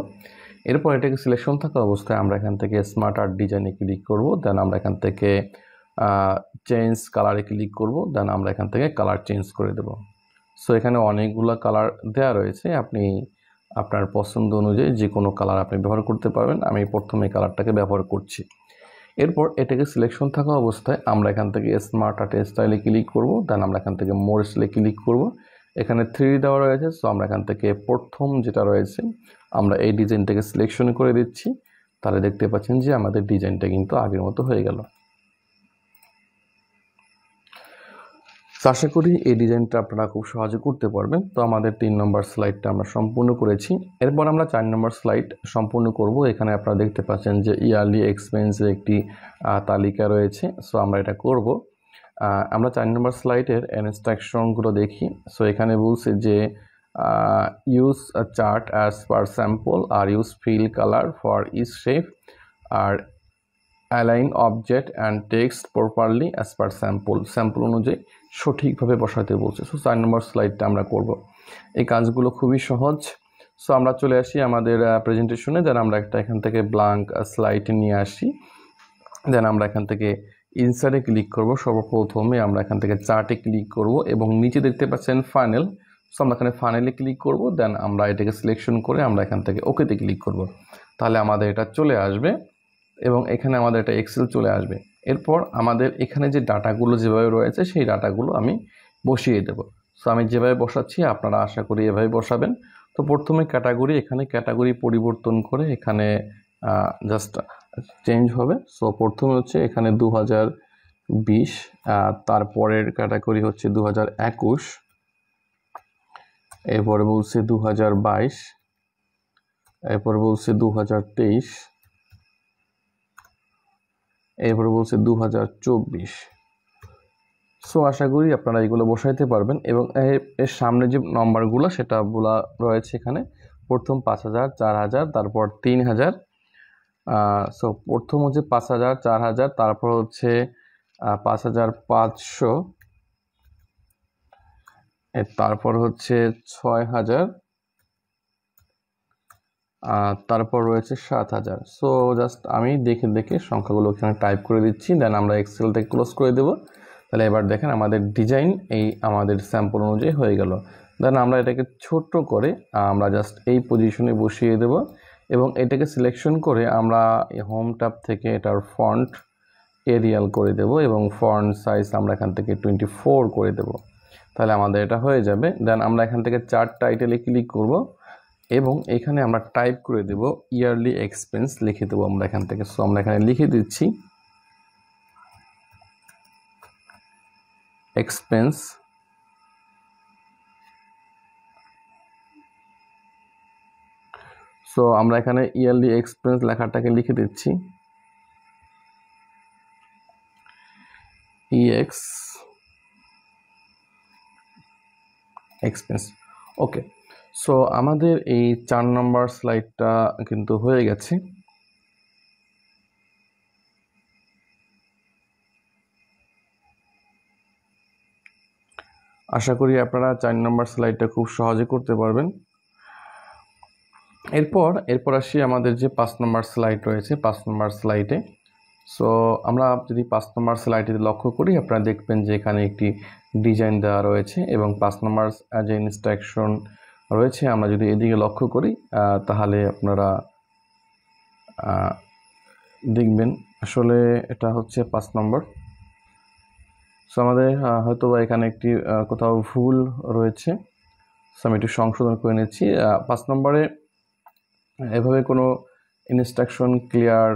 এরপর এটাকে সিলেকশন থাকা অবস্থায় আমরা এখান থেকে স্মার্ট আর্ট ডিজাইনে ক্লিক করব। দেন আমরা এখান থেকে চেঞ্জ কালারে ক্লিক করব। দেন আমরা এখান থেকে কালার চেঞ্জ করে দেব। সো এখানে অনেকগুলো কালার দেওয়া রয়েছে, আপনি আপনার পছন্দ অনুযায়ী যে কোনো কালার আপনি ব্যবহার করতে পারবেন। আমি প্রথমে কালারটাকে ব্যবহার করছি। এরপর এটাকে সিলেকশন থাকা অবস্থায় আমরা এখান থেকে স্মার্ট আর্ট স্টাইলে ক্লিক করব। দেন আমরা এখান থেকে মোর স্টাইলে ক্লিক করব। এখানে 3D দেওয়া রয়েছে, সো আমরা এখান থেকে প্রথম যেটা রয়েছে আমরা এই ডিজাইনটাকে সিলেকশন করে দিচ্ছি। তাহলে দেখতে পাচ্ছেন যে আমাদের ডিজাইনটা কিন্তু আগের মতো হয়ে গেল। আশা করি এই ডিজাইনটা আপনারা খুব সহজে করতে পারবেন। তো আমাদের 3 নম্বর স্লাইডটা আমরা সম্পূর্ণ করেছি। এরপর আমরা 4 নম্বর স্লাইড সম্পূর্ণ করব। এখানে আপনারা দেখতে পাচ্ছেন যে ইয়ারলি এক্সপেন্সের একটি তালিকা রয়েছে। সো আমরা এটা করব। আমরা 4 নম্বর স্লাইডের ইনস্ট্রাকশনগুলো দেখি। সো এখানে বলছে যে use a chart as per sample আর use fill colour for each shape আর align object and text properly as per sample অনুযায়ী সঠিকভাবে বসাতে বলছে। সো 4 নম্বর স্লাইডটা আমরা করব। এই কাজগুলো খুবই সহজ। সো আমরা চলে আসি আমাদের প্রেজেন্টেশনে। দেন আমরা একটা এখান থেকে ব্ল্যাঙ্ক স্লাইড নিয়ে আসি। দেন আমরা এখান থেকে ইনসার্টে ক্লিক করব। সর্বপ্রথমে আমরা এখান থেকে চার্টে ক্লিক করব এবং নিচে দেখতে পাচ্ছেন ফাইনাল। সো আমরা এখানে ফাইনালে ক্লিক করব। দেন আমরা এটাকে সিলেকশন করে আমরা এখান থেকে ওকেতে ক্লিক করব। তাহলে আমাদের এটা চলে আসবে এবং এখানে আমাদের একটা এক্সেল চলে আসবে। এরপর আমাদের এখানে যে ডাটাগুলো যেভাবে রয়েছে সেই ডাটাগুলো আমি বসিয়ে দেব। সো আমি যেভাবে বসাচ্ছি আপনারা আশা করি এভাবে বসাবেন। তো প্রথমে এখানে ক্যাটাগরি পরিবর্তন করে এখানে জাস্ট চেঞ্জ হবে। সো প্রথমে হচ্ছে এখানে 2020, তারপরের ক্যাটাগরি হচ্ছে 2021, এরপরে বলছে 2022, এরপরে বলছে 2023, এরপরে বলছে 2024। সো আশা করি আপনারা এগুলো বসাইতে পারবেন এবং এর সামনে যে নম্বরগুলো সেটা বলা রয়েছে এখানে। প্রথম 5000, 4000, তারপর 3000। সো প্রথম হচ্ছে 5000, 4000, তারপর হচ্ছে 5500, তারপর হচ্ছে 6000, তারপর রয়েছে 7000। সো জাস্ট আমি দেখে দেখে সংখ্যাগুলো এখানে টাইপ করে দিচ্ছি। দেন আমরা এক্সেলটাকে ক্লোজ করে দেবো। তাহলে এবার দেখেন আমাদের ডিজাইন এই আমাদের স্যাম্পল অনুযায়ী হয়ে গেল। দেন আমরা এটাকে ছোট্ট করে আমরা জাস্ট এই পজিশনে বসিয়ে দেব এবং এটাকে সিলেকশন করে আমরা হোম ট্যাব থেকে এটার ফন্ট এরিয়াল করে দেব এবং ফন্ট সাইজ আমরা এখান থেকে 24 করে দেব। তাহলে আমাদের এটা হয়ে যাবে। দেন আমরা এখান থেকে চার্ট টাইটেলে ক্লিক করব এবং এখানে আমরা টাইপ করে দেব ইয়ারলি এক্সপেন্স লিখে দেবো আমরা এখান থেকে। সো আমরা এখানে লিখে দিচ্ছি এক্সপেন্স। সো আমরা এখানে ইয়ারলি এক্সপেন্স লেখাটাকে লিখে দিচ্ছি এক্সপেন্স। ওকে, সো আমাদের এই 4 নম্বর স্লাইডটা কিন্তু হয়ে গেছে। আশা করি আপনারা 4 নম্বর স্লাইডটা খুব সহজে করতে পারবেন। এরপর আসি আমাদের যে 5 নম্বর স্লাইড রয়েছে। 5 নম্বর স্লাইডে সো আমরা যদি 5 নম্বর স্লাইডে লক্ষ্য করি আপনারা দেখবেন যে এখানে একটি ডিজাইন দেওয়া রয়েছে এবং 5 নম্বর যে ইনস্ট্রাকশন রয়েছে আমরা যদি এদিকে লক্ষ্য করি তাহলে আপনারা দেখবেন আসলে এটা হচ্ছে 5 নম্বর। সো আমাদের হয়তো বা এখানে একটি কোথাও ভুল রয়েছে, সো আমি একটু সংশোধন করে নিচ্ছি। 5 নম্বরে এভাবে কোনো ইনস্ট্রাকশন ক্লিয়ার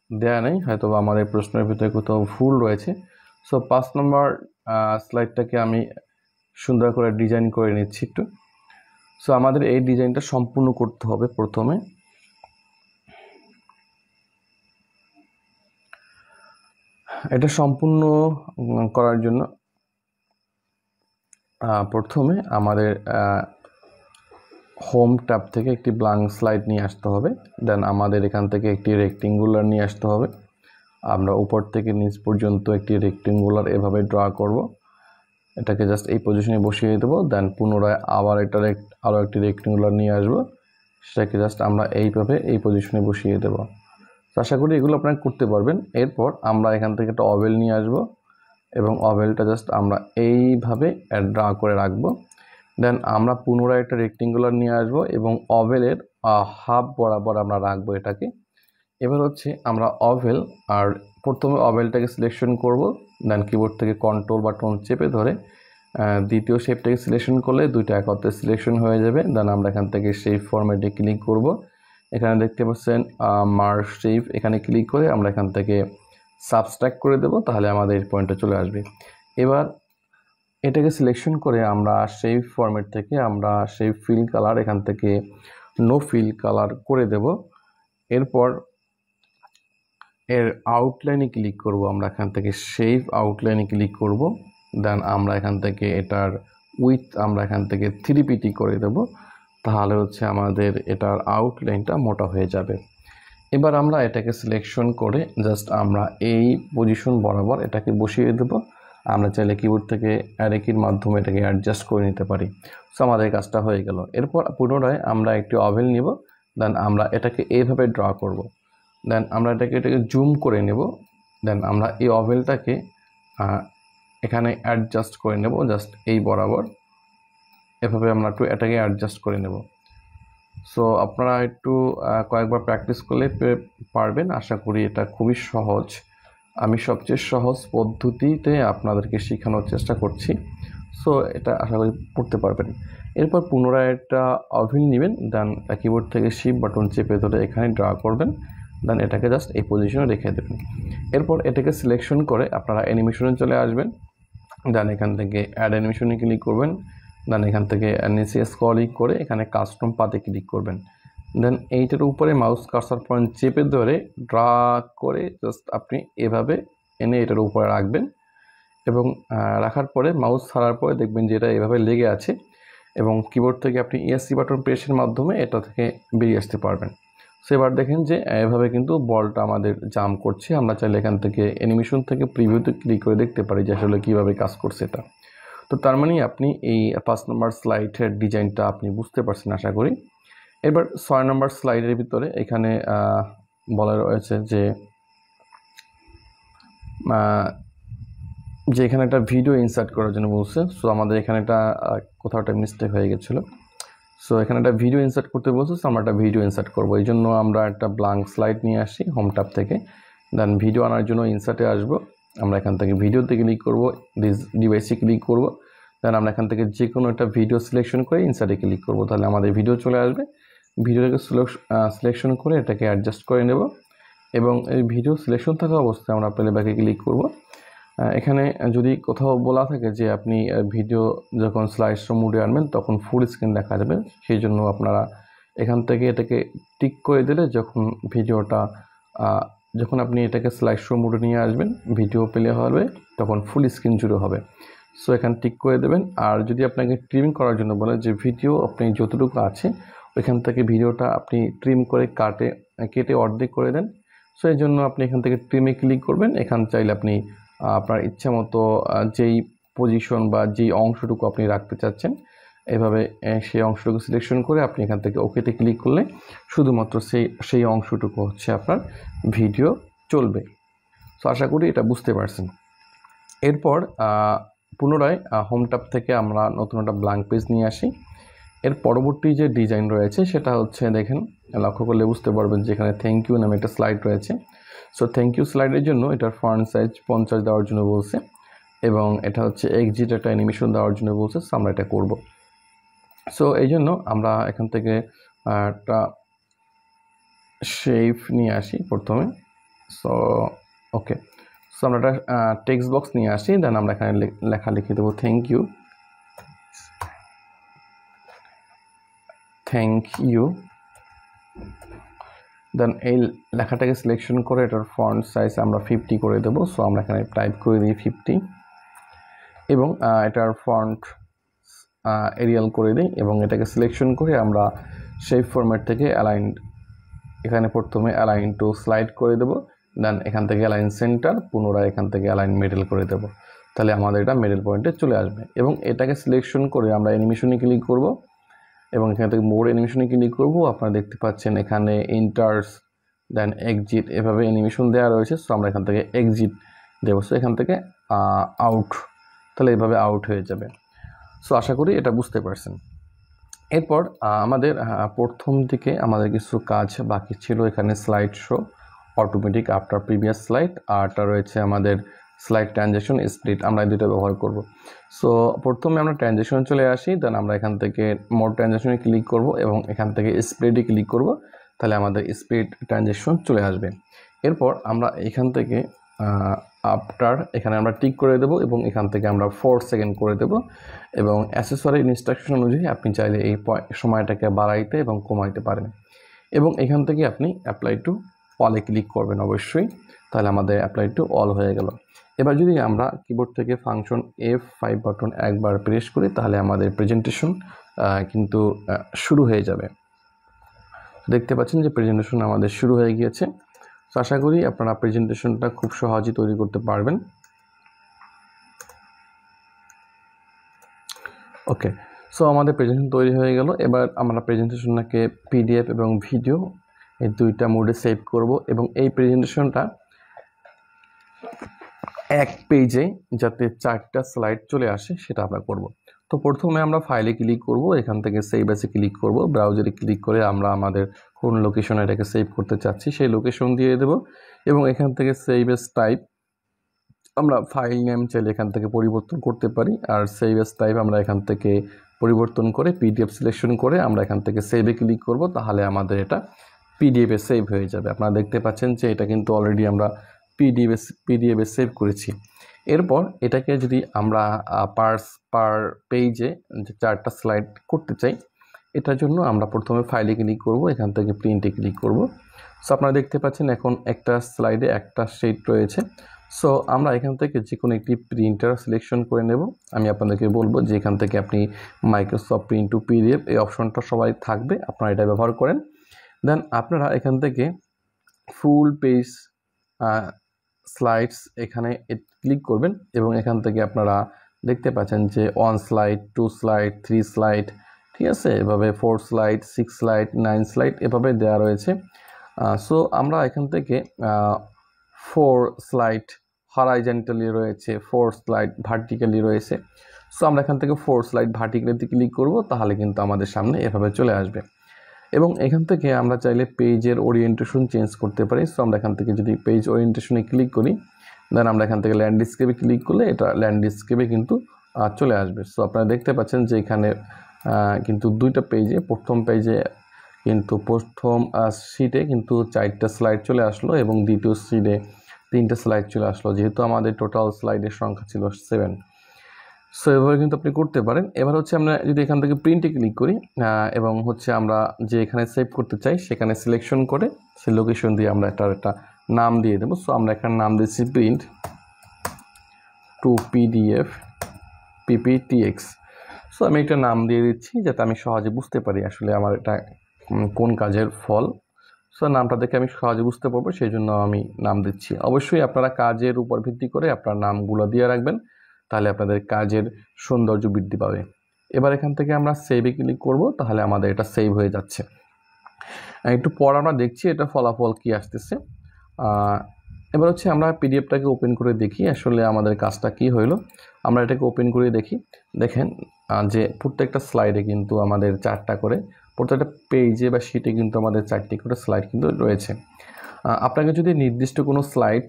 দেয়া নেই, হয়তো আমাদের প্রশ্নের ভিতরে কোথাও ভুল রয়েছে। সো 5 নম্বর স্লাইডটাকে আমি সুন্দর করে ডিজাইন করে নিচ্ছি একটু। সো আমাদের এই ডিজাইনটা সম্পূর্ণ করতে হবে। প্রথমে এটা সম্পূর্ণ করার জন্য প্রথমে আমাদের হোম ট্যাব থেকে একটি ব্ল্যাঙ্ক স্লাইড নিয়ে আসতে হবে। দেন আমাদের এখান থেকে একটি রেক্টেঙ্গুলার নিয়ে আসতে হবে। আমরা উপর থেকে নিচ পর্যন্ত একটি রেক্টেঙ্গুলার এভাবে ড্র করব। এটাকে জাস্ট এই পজিশনে বসিয়ে দেবো। দেন পুনরায় আবার এটা আরও একটি রেক্টেঙ্গুলার নিয়ে আসবো, সেটাকে জাস্ট আমরা এইভাবে এই পজিশনে বসিয়ে দেবো। তো আশা করি এগুলো আপনারা করতে পারবেন। এরপর আমরা এখান থেকে একটা অভেল নিয়ে আসবো এবং অভেলটা জাস্ট আমরা এইভাবে ড্র করে রাখবো। দেন আমরা পুনরায় একটা রেক্টেঙ্গুলার নিয়ে আসবো এবং অভেলের হাফ বরাবর আমরা রাখবো এটাকে। এবার হচ্ছে আমরা অভেল আর প্রথমে অভেলটাকে সিলেকশন করব। দেন কিবোর্ড থেকে কন্ট্রোল বাটন চেপে ধরে দ্বিতীয় শেপটাকে সিলেকশন করলে দুইটা একত্রে সিলেকশন হয়ে যাবে। দেন আমরা এখান থেকে শেপ ফরম্যাটে ক্লিক করব। এখানে দেখতে পাচ্ছেন মার্জ শেপ, এখানে ক্লিক করে আমরা এখান থেকে সাবস্ট্রাক্ট করে দেব, তাহলে আমাদের এই পয়েন্টে চলে আসবে। এবার এটাকে সিলেকশন করে আমরা শেপ ফরম্যাট থেকে আমরা শেপ ফিল কালার এখান থেকে নো ফিল কালার করে দেব। এরপর এর আউটলাইনে ক্লিক করব, আমরা এখান থেকে শেপ আউটলাইনে ক্লিক করব। দেন আমরা এখান থেকে এটার উইথ আমরা এখান থেকে 3 পিটি করে দেব, তাহলে হচ্ছে আমাদের এটার আউটলাইনটা মোটা হয়ে যাবে। এবার আমরা এটাকে সিলেকশন করে জাস্ট আমরা এই পজিশন বরাবর এটাকে বসিয়ে দেব। আমরা চাইলে কিবোর্ড থেকে অ্যারো কির মাধ্যমে এটাকে অ্যাডজাস্ট করে নিতে পারি। সো আমাদের কাজটা হয়ে গেল। এরপর পুনরায় আমরা একটি অভেল নিব। দেন আমরা এটাকে এইভাবে ড্র করব। দেন আমরা এটাকে জুম করে নেব। দেন আমরা এই অভেলটাকে এখানে অ্যাডজাস্ট করে নেব, জাস্ট এই বরাবর এভাবে আমরা একটু এটাকে অ্যাডজাস্ট করে নেব। সো আপনারা একটু কয়েকবার প্র্যাকটিস করলে পারবেন। আশা করি এটা খুবই সহজ। আমি সবচেয়ে সহজ পদ্ধতিতে আপনাদেরকে শেখানোর চেষ্টা করছি। সো এটা আশা করি পড়তে পারবেন। এরপর পুনরায় একটা অভেল নেবেন। দেন কিবোর্ড থেকে শিফট বাটন চেপে ধরে এখানে ড্র করবেন। দেন এটাকে জাস্ট এই পজিশনে রেখে দেবেন। এরপর এটাকে সিলেকশন করে আপনারা অ্যানিমেশনে চলে আসবেন। দেন এখান থেকে অ্যাড অ্যানিমেশনে ক্লিক করবেন। দেন এখান থেকে নিচে স্ক্রলিং করে এখানে কাস্টম পাতে ক্লিক করবেন। দেন এইটার উপরে মাউস কার্সার পয়েন্ট চেপে ধরে ড্র্যাগ করে জাস্ট আপনি এভাবে এনে এটার উপরে রাখবেন এবং রাখার পরে মাউস ছাড়ার পরে দেখবেন যে এটা এভাবে লেগে আছে এবং কিবোর্ড থেকে আপনি ESC বাটন প্রেসের মাধ্যমে এটা থেকে বেরিয়ে আসতে পারবেন। সো এবার দেখেন যে এভাবে কিন্তু বলটা আমাদের জাম্প করছে। আমরা চাইলে এখান থেকে অ্যানিমেশন থেকে প্রিভিউতে ক্লিক করে দেখতে পারি যে আসলে কীভাবে কাজ করছে এটা। তো তার মানে আপনি এই 5 নম্বর স্লাইডের ডিজাইনটা আপনি বুঝতে পারছেন আশা করি। এবার 6 নম্বর স্লাইডের ভিতরে এখানে বলা রয়েছে যে এখানে একটা ভিডিও ইনসার্ট করার জন্য বলছে। সো আমাদের এখানে একটা কোথাও একটা মিস্টেক হয়ে গেছিলো। সো এখানে একটা ভিডিও ইনসার্ট করতে বলছে, সো আমরা একটা ভিডিও ইনসার্ট করবো। এই জন্য আমরা একটা ব্ল্যাঙ্ক স্লাইড নিয়ে আসি হোম ট্যাব থেকে। দেন ভিডিও আনার জন্য ইনসার্টে আসবো। আমরা এখান থেকে ভিডিওতে ক্লিক করবো, ডিভাইসে ক্লিক করবো। দেন আমরা এখান থেকে যে কোনো একটা ভিডিও সিলেকশন করে ইনসার্টে ক্লিক করবো, তাহলে আমাদের ভিডিও চলে আসবে। ভিডিওটাকে সিলেকশন করে এটাকে অ্যাডজাস্ট করে নেব এবং এই ভিডিও সিলেকশন থাকা অবস্থায় আমরা প্লেব্যাকে ক্লিক করব। এখানে যদি কোথাও বলা থাকে যে আপনি ভিডিও যখন স্লাইড শো মোডে আনবেন তখন ফুল স্ক্রিন দেখা যাবে, সেই জন্য আপনারা এখান থেকে এটাকে টিক করে দিলে যখন আপনি এটাকে স্লাইড শো মোডে নিয়ে আসবেন ভিডিও প্লে হবে তখন ফুল স্ক্রিন জুড়ে হবে। সো এখানে টিক করে দেবেন। আর যদি আপনাকে ট্রিম করার জন্য বলে যে ভিডিও আপনি যতটুকু আছে ওইখান থেকে ভিডিওটা আপনি ট্রিম করে কেটে অর্ধেক করে দেন, সো এই জন্য আপনি এখান থেকে ট্রিমে ক্লিক করবেন। এখান চাইলে আপনি আপনার ইচ্ছা মতো যেই পজিশন বা যেই অংশটুকু আপনি রাখতে চাচ্ছেন এভাবে সেই অংশটুকু সিলেকশন করে আপনি এখান থেকে ওকেতে ক্লিক করলে শুধুমাত্র সেই অংশটুকু হচ্ছে আপনার ভিডিও চলবে। সো আশা করি এটা বুঝতে পারছেন। এরপর পুনরায় হোম ট্যাব থেকে আমরা নতুন একটা ব্ল্যাঙ্ক পেজ নিয়ে আসি। এর পরবর্তী যে ডিজাইন রয়েছে সেটা হচ্ছে দেখেন, লক্ষ্য করলে বুঝতে পারবেন যে এখানে থ্যাংক ইউ নামে একটা স্লাইড রয়েছে। সো থ্যাংক ইউ স্লাইডের জন্য এটার ফন্ট সাইজ 50 দেওয়ার জন্য বলছে এবং এটা হচ্ছে এক্সিট একটা অ্যানিমেশন দেওয়ার জন্য বলছে। সো আমরা এটা করব। সো এই জন্য আমরা এখান থেকে একটা শেপ নিয়ে আসি প্রথমে। সো ওকে, সো আমরা একটা টেক্সট বক্স নিয়ে আসি, দেন আমরা এখানে লেখা লিখে দেবো থ্যাংক ইউ। দেন এই লেখাটাকে সিলেকশন করে এটার ফন্ট সাইজ আমরা 50 করে দেবো। সো আমরা এখানে টাইপ করে দিই 50 এবং এটার ফন্ট এরিয়াল করে দিই এবং এটাকে সিলেকশন করে আমরা শেপ ফরম্যাট থেকে অ্যালাইন, এখানে প্রথমে অ্যালাইন টু স্লাইড করে দেবো, দেন এখান থেকে অ্যালাইন সেন্টার, পুনরায় এখান থেকে অ্যালাইন মিডল করে দেবো। তাহলে আমাদের এটা মিডল পয়েন্টে চলে আসবে এবং এটাকে সিলেকশন করে আমরা অ্যানিমেশনে ক্লিক করব এবং এখান থেকে মোর অ্যানিমেশনে ক্লিক করব। আপনারা দেখতে পাচ্ছেন এখানে ইন্টার্স দেন এক্সিট এভাবে অ্যানিমেশন দেওয়া রয়েছে। সো আমরা এখান থেকে এক্সিট দেবো, সো এখান থেকে আউট, তাহলে এভাবে আউট হয়ে যাবে। সো আশা করি এটা বুঝতে পারছেন। এরপর আমাদের প্রথম দিকে আমাদের কিছু কাজ বাকি ছিল। এখানে slide show, automatic after previous slide, আরটা রয়েছে আমাদের স্লাইড ট্রানজেকশন স্প্লিট, আমরা এই দুটো ব্যবহার করব। সো প্রথমে আমরা ট্রানজেকশনে চলে আসি, দেন আমরা এখান থেকে মোর ট্রানজেকশনে ক্লিক করব এবং এখান থেকে স্প্লিটে ক্লিক করব, তাহলে আমাদের স্প্লিট ট্রানজেকশন চলে আসবে। এরপর আমরা এখান থেকে আফটার এখানে আমরা টিক করে দেব এবং এখান থেকে আমরা 4 সেকেন্ড করে দেব এবং অ্যাসেসরি ইনস্ট্রাকশন অনুযায়ী আপনি চাইলে এই সময়টাকে বাড়াইতে এবং কমাইতে পারেন এবং এখান থেকে আপনি অ্যাপ্লাই টু অলে ক্লিক করবেন অবশ্যই, তাহলে আমাদের অ্যাপ্লাই টু অল হয়ে গেল। এবার যদি আমরা কিবোর্ড থেকে ফাংশন F5 বাটন একবার প্রেস করি তাহলে আমাদের প্রেজেন্টেশন কিন্তু শুরু হয়ে যাবে। দেখতে পাচ্ছেন যে প্রেজেন্টেশন আমাদের শুরু হয়ে গিয়েছে। তো আশা করি আপনারা প্রেজেন্টেশনটা খুব সহজেই তৈরি করতে পারবেন। ওকে, সো আমাদের প্রেজেন্টেশন তৈরি হয়ে গেল। এবার আমরা প্রেজেন্টেশনটাকে পিডিএফ এবং ভিডিও এই দুইটা মোডে সেভ করব এবং এই প্রেজেন্টেশনটা এক পেজে যাতে 4টা স্লাইড চলে আসে সেটা আমরা করব। তো প্রথমে আমরা ফাইলে ক্লিক করব, এখান থেকে সেভ অ্যাসে ক্লিক করব, ব্রাউজারে ক্লিক করে আমরা আমাদের কোন লোকেশনে এটাকে সেভ করতে চাচ্ছি সেই লোকেশন দিয়ে দেব এবং এখান থেকে সেভ অ্যাস টাইপ আমরা ফাইল নেম চাইলে এখান থেকে পরিবর্তন করতে পারি, আর সেভ অ্যাস টাইপ আমরা এখান থেকে পরিবর্তন করে পিডিএফ সিলেকশন করে আমরা এখান থেকে সেভে ক্লিক করব, তাহলে আমাদের এটা পিডিএফে সেভ হয়ে যাবে। আপনারা দেখতে পাচ্ছেন যে এটা কিন্তু অলরেডি আমরা পিডিএফে সেভ করেছি। এরপর এটাকে যদি আমরা পার পেজে যে 4টা স্লাইড করতে চাই, এটার জন্য আমরা প্রথমে ফাইলে ক্লিক করব, এখান থেকে প্রিন্টে ক্লিক করব। সো আপনারা দেখতে পাচ্ছেন এখন একটা স্লাইডে একটা শিট রয়েছে। সো আমরা এখান থেকে যে কোনো একটি প্রিন্টার সিলেকশন করে নেব। আমি আপনাদেরকে বলবো যে এখান থেকে আপনি মাইক্রোসফট প্রিন্ট টু পিডিএফ এই অপশনটা সবাই থাকবে, আপনারা এটা ব্যবহার করেন। দেন আপনারা এখান থেকে ফুল পেজ স্লাইডস এখানে ক্লিক করবেন এবং এখান থেকে আপনারা দেখতে পাচ্ছেন যে 1 স্লাইড 2 স্লাইড 3 স্লাইড, ঠিক আছে, এভাবে 4 স্লাইড 6 স্লাইড 9 স্লাইড এভাবে দেওয়া রয়েছে। সো আমরা এখান থেকে 4 স্লাইড হরাইজন্টালি রয়েছে, 4 স্লাইড ভার্টিক্যালি রয়েছে। সো আমরা এখান থেকে 4 স্লাইড ভার্টিক্যালিতে ক্লিক করব, তাহলে কিন্তু আমাদের সামনে এভাবে চলে আসবে এবং এখান থেকে আমরা চাইলে পেজের ওরিয়েন্টেশন চেঞ্জ করতে পারি। সো আমরা এখান থেকে যদি পেজ ওরিয়েন্টেশনে ক্লিক করি, দেন আমরা এখান থেকে ল্যান্ডস্কেপে ক্লিক করলে এটা ল্যান্ডস্কেপে কিন্তু চলে আসবে। সো আপনারা দেখতে পাচ্ছেন যে এখানে কিন্তু দুইটা পেজে, প্রথম পেজে কিন্তু প্রথম শিটে কিন্তু 4টা স্লাইড চলে আসলো এবং দ্বিতীয় শিটে 3টা স্লাইড চলে আসলো, যেহেতু আমাদের টোটাল স্লাইডের সংখ্যা ছিল 7। সো এভাবে কিন্তু আপনি করতে পারেন। এবার হচ্ছে আমরা যদি এখান থেকে প্রিন্টে ক্লিক করি এবং হচ্ছে আমরা যে এখানে সেভ করতে চাই সেখানে সিলেকশন করে সেই লোকেশন দিয়ে আমরা একটা নাম দিয়ে দেবো। সো আমরা এখানে নাম দিচ্ছি print two PDF PPTX. So আমি একটা নাম দিয়ে দিচ্ছি যাতে আমি সহজে বুঝতে পারি আসলে আমার এটা কোন কাজের ফল। সো নামটা দেখে আমি সহজে বুঝতে পারবো, সেই জন্য আমি নাম দিচ্ছি। অবশ্যই আপনারা কাজের উপর ভিত্তি করে আপনার নামগুলো দিয়ে রাখবেন, তাহলে আপনাদের কাজের সৌন্দর্য বৃদ্ধি পাবে। এবার এখান থেকে আমরা সেভে ক্লিক করব, তাহলে আমাদের এটা সেভ হয়ে যাচ্ছে। একটু পর আমরা দেখছি এটা ফলাফল কি আসতেছে। এবার হচ্ছে আমরা পিডিএফটাকে ওপেন করে দেখি আসলে আমাদের কাজটা কি হইলো। আমরা এটাকে ওপেন করে দেখি, দেখেন যে প্রত্যেকটা স্লাইডে কিন্তু আমাদের 4টা করে, প্রত্যেকটা পেজে বা শিটে কিন্তু আমাদের 4টি করে স্লাইড কিন্তু রয়েছে। আপনাকে যদি নির্দিষ্ট কোনো স্লাইড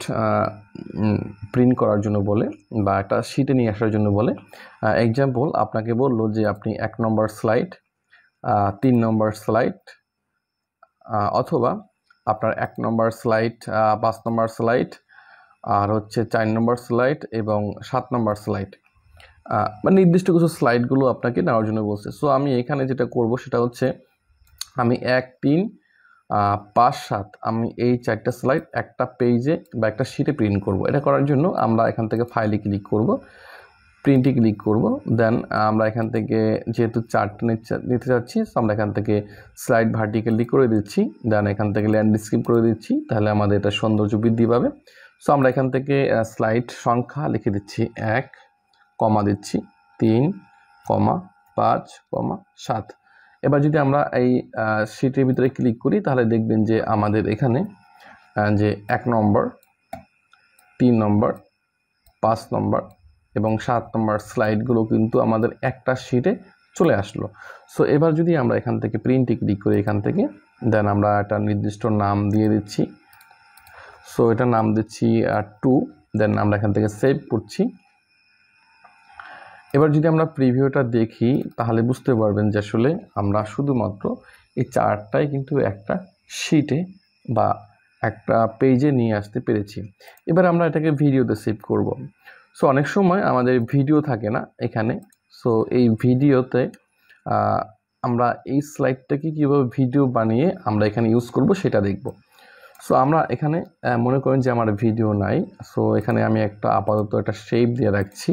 প্রিন্ট করার জন্য বলে বা একটা শিটে নিয়ে আসার জন্য বলে, এক্সাম্পল আপনাকে বললো যে আপনি 1 নম্বর স্লাইড, 3 নম্বর স্লাইড অথবা আপনার 1 নম্বর স্লাইড, 5 নম্বর স্লাইড, আর হচ্ছে 4 নম্বর স্লাইড এবং 7 নম্বর স্লাইড, মানে নির্দিষ্ট কিছু স্লাইডগুলো আপনাকে নেওয়ার জন্য বলছে। সো আমি এখানে যেটা করব সেটা হচ্ছে আমি 1, 3, 5, 7 আমি এই 4টা স্লাইড একটা পেজে বা একটা শিটে প্রিন্ট করব। এটা করার জন্য আমরা এখান থেকে ফাইলে ক্লিক করব, প্রিন্টে ক্লিক করব, দেন আমরা এখান থেকে যেহেতু চার্ট নিতে চাচ্ছি সো আমরা এখান থেকে স্লাইড ভার্টিক্যালি করে দিচ্ছি, দেন এখান থেকে ল্যান্ডস্কেপ করে দিচ্ছি, তাহলে আমাদের এটা সৌন্দর্য বৃদ্ধি পাবে। সো আমরা এখান থেকে স্লাইড সংখ্যা লিখে দিচ্ছি 1, কমা দিচ্ছি 3, 5, 7। এবার যদি আমরা এই শিটের ভিতরে ক্লিক করি তাহলে দেখবেন যে আমাদের এখানে যে 1 নম্বর, 3 নম্বর, 5 নম্বর এবং 7 নম্বর স্লাইডগুলো কিন্তু আমাদের একটা শিটে চলে আসলো। সো এবার যদি আমরা এখান থেকে প্রিন্টে ক্লিক করি এখান থেকে, দেন আমরা একটা নির্দিষ্ট নাম দিয়ে দিচ্ছি। সো এটা নাম দিচ্ছি 2, দেন আমরা এখান থেকে সেভ করছি। এবার যদি আমরা প্রিভিউটা দেখি তাহলে বুঝতে পারবেন যে আসলে আমরা শুধুমাত্র এই চার্টটাই কিন্তু একটা শিটে বা একটা পেজে নিয়ে আসতে পেরেছি। এবার আমরা এটাকে ভিডিওতে সেভ করব। সো অনেক সময় আমাদের ভিডিও থাকে না এখানে, সো এই ভিডিওতে আমরা এই স্লাইডটাকে কীভাবে ভিডিও বানিয়ে আমরা এখানে ইউজ করব সেটা দেখব। সো আমরা এখানে মনে করেন যে আমার ভিডিও নাই, সো এখানে আমি একটা আপাতত একটা শেপ দিয়ে রাখছি,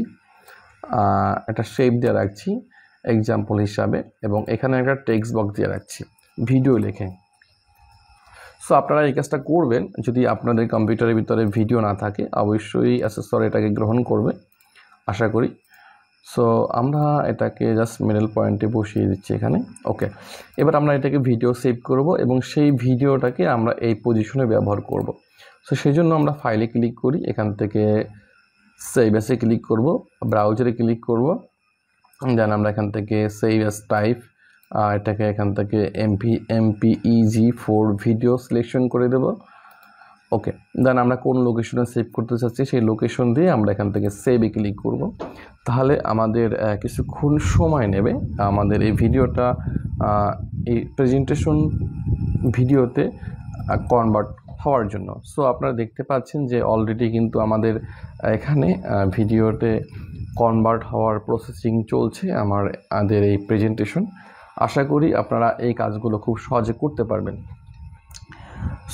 এক্সাম্পল হিসাবে, এবং এখানে একটা টেক্সট বক্স দিয়ে রাখছি ভিডিও লিখে। সো আপনারা এই কাজটা করবেন যদি আপনাদের কম্পিউটারের ভিতরে ভিডিও না থাকে, অবশ্যই অ্যাসেসর এটাকে গ্রহণ করবে আশা করি। সো আমরা এটাকে জাস্ট মিডল পয়েন্টে বসিয়ে দিচ্ছি এখানে। ওকে, এবার আমরা এটাকে ভিডিও সেভ করব এবং সেই ভিডিওটাকে আমরা এই পজিশনে ব্যবহার করব। সো সেই জন্য আমরা ফাইলে ক্লিক করি, এখান থেকে সেভ অ্যাসে ক্লিক করব, ব্রাউজারে ক্লিক করব, দেন আমরা এখান থেকে সেভ অ্যাস টাইপ, এটাকে এখান থেকে MPEG-4 ভিডিও সিলেকশন করে দেব। ওকে, দেন আমরা কোন লোকেশনে সেভ করতে চাচ্ছি সেই লোকেশন দিয়ে আমরা এখান থেকে সেভে ক্লিক করব। তাহলে আমাদের কিছুক্ষণ সময় নেবে আমাদের এই ভিডিওটা এই প্রেজেন্টেশন ভিডিওতে কনভার্ট হওয়ার জন্য। সো আপনারা দেখতে পাচ্ছেন যে অলরেডি কিন্তু আমাদের এখানে ভিডিওতে কনভার্ট হওয়ার প্রসেসিং চলছে আমাদের এই প্রেজেন্টেশন। আশা করি আপনারা এই কাজগুলো খুব সহজে করতে পারবেন।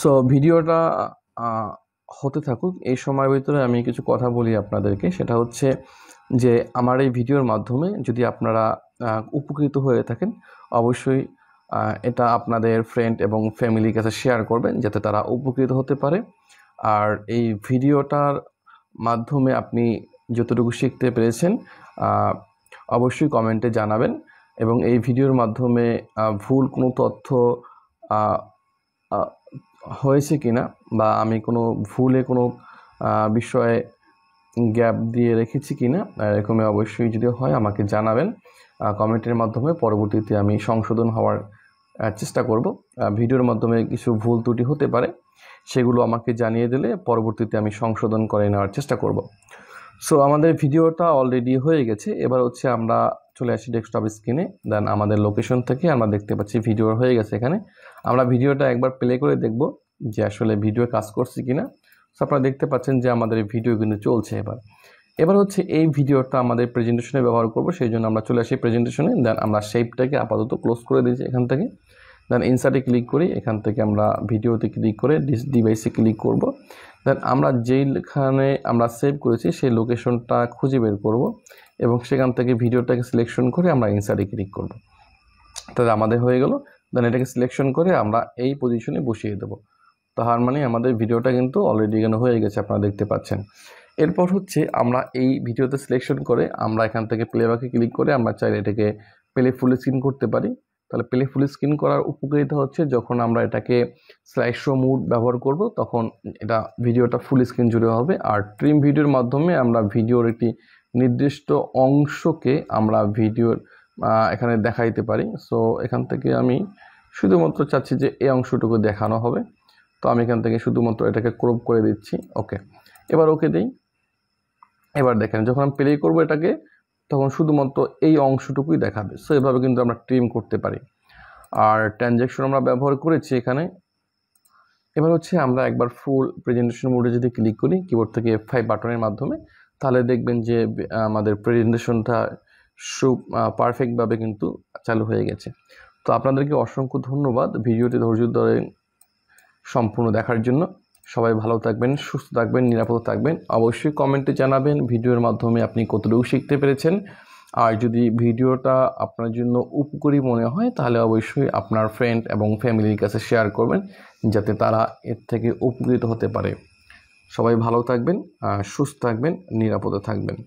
সো ভিডিওটা হতে থাকুক, এই সময়ের ভিতরে আমি কিছু কথা বলি আপনাদেরকে। সেটা হচ্ছে যে আমার এই ভিডিওর মাধ্যমে যদি আপনারা উপকৃত হয়ে থাকেন অবশ্যই এটা আপনাদের ফ্রেন্ড এবং ফ্যামিলির কাছে শেয়ার করবেন যাতে তারা উপকৃত হতে পারে। আর এই ভিডিওটার মাধ্যমে আপনি যতটুকু শিখতে পেরেছেন অবশ্যই কমেন্টে জানাবেন, এবং এই ভিডিওর মাধ্যমে ভুল কোনো তথ্য হয়েছে কিনা বা আমি কোনো ভুলে কোনো বিষয়ে গ্যাপ দিয়ে রেখেছি কিনা এরকমই অবশ্যই যদি হয় আমাকে জানাবেন কমেন্টের মাধ্যমে। পরবর্তীতে আমি সংশোধন হওয়ার চেষ্টা করব। ভিডিওর মাধ্যমে কিছু ভুল ত্রুটি হতে পারে, সেগুলো আমাকে জানিয়ে দিলে পরবর্তীতে আমি সংশোধন করে নেওয়ার চেষ্টা করব। সো আমাদের ভিডিওটা অলরেডি হয়ে গেছে। এবার হচ্ছে আমরা চলে আসি ডেস্কটপ স্ক্রিনে, দেন আমাদের লোকেশন থেকে আমরা দেখতে পাচ্ছি ভিডিও হয়ে গেছে। এখানে আমরা ভিডিওটা একবার প্লে করে দেখব যে আসলে ভিডিও কাজ করছে কিনা। সো আপনারা দেখতে পাচ্ছেন যে আমাদের ভিডিও কিন্তু চলছে। এবার হচ্ছে এই ভিডিওটা আমাদের প্রেজেন্টেশনে ব্যবহার করব, সেই জন্য আমরা চলে আসি প্রেজেন্টেশনে, দেন আমরা শেপটাকে আপাতত ক্লোজ করে দিয়েছি এখান থেকে, দেন ইনসার্টে ক্লিক করি, এখান থেকে আমরা ভিডিওতে ক্লিক করে ডিভাইসে ক্লিক করব, দেন আমরা যেইখানে আমরা সেভ করেছি সেই লোকেশনটা খুঁজে বের করব এবং সেখান থেকে ভিডিওটাকে সিলেকশন করে আমরা ইনসার্টে ক্লিক করব। তাহলে আমাদের হয়ে গেল। দেন এটাকে সিলেকশন করে আমরা এই পজিশনে বসিয়ে দেব। তার মানে আমাদের ভিডিওটা কিন্তু অলরেডি এখানে হয়ে গেছে, আপনারা দেখতে পাচ্ছেন। এরপর হচ্ছে আমরা এই ভিডিওতে সিলেকশন করে আমরা এখান থেকে প্লেব্যাকে ক্লিক করে আমরা চাইলে এটাকে প্লে ফুল স্ক্রিন করতে পারি। তাহলে প্লে ফুল স্ক্রিন করার উপকারিতা হচ্ছে যখন আমরা এটাকে স্লাইড শো মোড ব্যবহার করব তখন এটা ভিডিওটা ফুল স্ক্রিন জুড়ে হবে। আর ট্রিম ভিডিওর মাধ্যমে আমরা ভিডিওর একটি নির্দিষ্ট অংশকে আমরা ভিডিওর এখানে দেখাইতে পারি। সো এখান থেকে আমি শুধুমাত্র চাচ্ছি যে এই অংশটুকু দেখানো হবে, তো আমি এখান থেকে শুধুমাত্র এটাকে ক্রপ করে দিচ্ছি। ওকে, এবার ওকে দিই। এবার দেখেন যখন আমি প্লে করবো এটাকে তখন শুধুমাত্র এই অংশটুকুই দেখাবে। সো এভাবে কিন্তু আমরা ট্রিম করতে পারি। আর ট্রানজ্যাকশন আমরা ব্যবহার করেছি এখানে, এবার হচ্ছে আমরা একবার ফুল প্রেজেন্টেশন মোডে যদি ক্লিক করি কিবোর্ড থেকে F5 বাটনের মাধ্যমে, তাহলে দেখবেন যে আমাদের প্রেজেন্টেশনটা পারফেক্টভাবে কিন্তু চালু হয়ে গেছে। তো আপনাদেরকে অসংখ্য ধন্যবাদ ভিডিওটি ধৈর্য ধরে সম্পূর্ণ দেখার জন্য। সবাই ভালো থাকবেন, সুস্থ থাকবেন, নিরাপদ থাকবেন। অবশ্যই কমেন্টে জানাবেন ভিডিওর মাধ্যমে আপনি কতটুকু শিখতে পেরেছেন। আর যদি ভিডিওটা আপনার জন্য উপকারী মনে হয় তাহলে অবশ্যই আপনার ফ্রেন্ড এবং ফ্যামিলির কাছে শেয়ার করবেন, যাতে তারা এর থেকে উপকৃত হতে পারে। সবাই ভালো থাকবেন, সুস্থ থাকবেন, নিরাপদে থাকবেন।